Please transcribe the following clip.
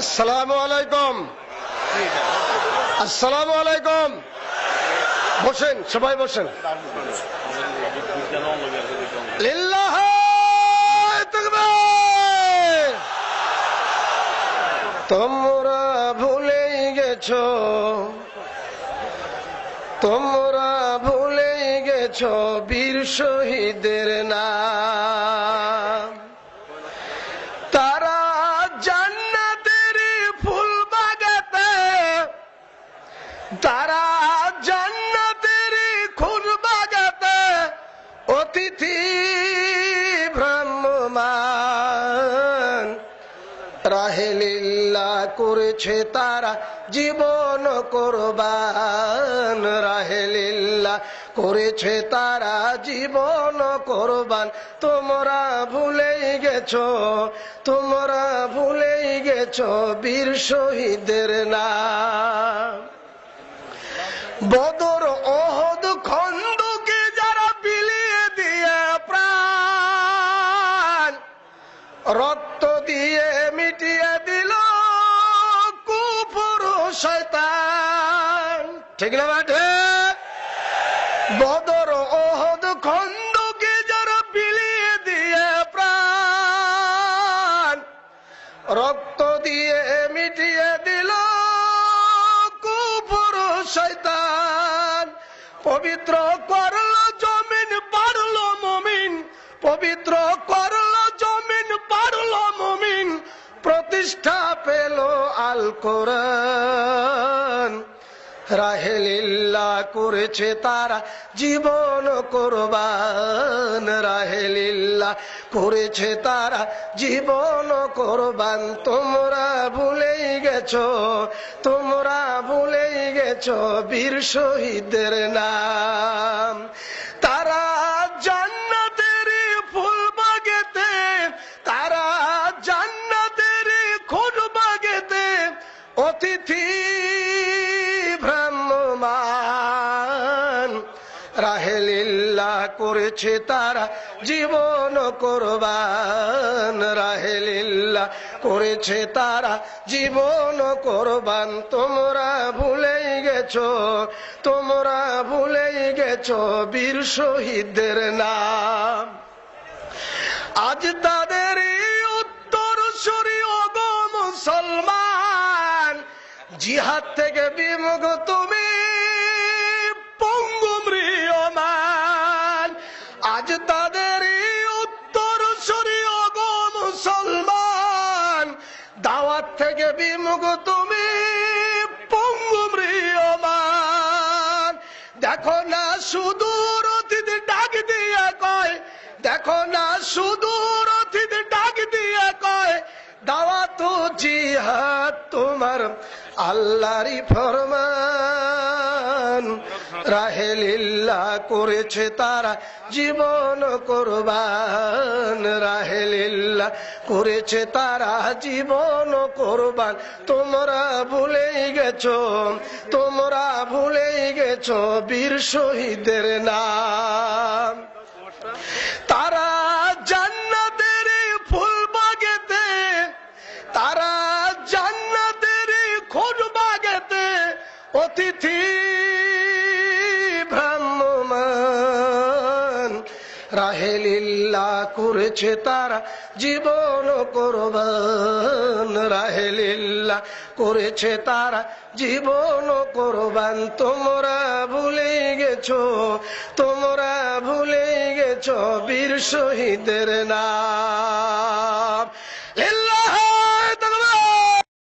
আসসালামু আলাইকুম। আসসালামু আলাইকুম। বসেন, সবাই বসেন। লিল্লাহি তাকবীর। তোমরা ভুলে গেছো, তোমরা ভুলে গেছো বীর শহীদের নাম। তারা জান্নাতের ফুল বাগাতে, তারা জান্নাতের ফুল বাগাতে অতিথি ভ্রাম্যমান। রাহেলিল্লাহ করেছে তারা জীবন কোরবান, রাহেলিল্লাহ করেছে তারা জীবন কোরবান। তোমরা ভুলেই গেছো, তোমরা ভুলেই গেছো বীর শহীদের নাম। বদর ওহদ খন্দকে যারা বিলিয়ে দিয়ে প্রাণ, রক্ত দিয়ে মিটিয়ে দিল কুফর শয়তান। ঠিক না মাঠে? বদর ওহদ খন্দকে যারা বিলিয়ে দিয়ে প্রাণ, রক্ত দিয়ে মিটিয়ে দিল কুফর শয়তান। পবিত্র করলো জমিন পারলো মুমিন, পবিত্র করলো জমিন পারলো মুমিন। প্রতিষ্ঠা পেল আল কোরআন। রাহেলিল্লাহ করেছে তারা জীবন কোরবান, রাহেলিল্লাহ করেছে তারা জীবন কোরবান। তোমরা ভুলেই গেছো, তোমরা ভুলেই গেছো বীর শহীদের নাম। তারা জান্নাতের ফুল বাগেতে, তারা জান্নাতের খুন বাগেতে অতিথি ভ্রাম্যমান। রাহেলিল্লাহ করেছে তারা জীবন কোরবান, রাহেলিল্লাহ করেছে তারা জীবন কোরবান। তোমরা ভুলেই গেছো, তোমরা ভুলেই গেছো বীর শহীদের নাম। আজ তাদের উত্তর সূরি ওগো মুসলমান, জিহাদ থেকে বিমুখ তুমি পঙ্গু ম্রিয়মান। আজ তাদের উত্তর সূরি ওগো মুসলমান, দাওয়াত থেকে বিমুখ তুমি পঙ্গু ম্রিয়মান। দেখো না সুদূর অতীত ডাক দিয়ে কয়, দেখো না সুদূর অতীত ডাক দিয়ে কয়, দাওয়াত জিহাদ তোমার আল্লাহরই ফরমান। রাহেলিল্লাহ করেছে তারা জীবন কোরবান, রাহেলিল্লাহ করেছে তারা জীবন কোরবান। তোমরা ভুলেই গেছো, তোমরা ভুলেই গেছো বীর শহীদের নাম। তারা জান্নাতের ফুল বাগেতে, তারা জান্নাতের খুন বাগেতে অতিথি ভ্রাম্যমান। রাহেলিল্লাহ করেছে তারা জীবন কোরবান, রাহেলিল্লাহ করেছে তারা জীবন কোরবান। তোমরা ভুলেই গেছো, তোমরা ভুলেই গেছো বীর শহীদের নাম।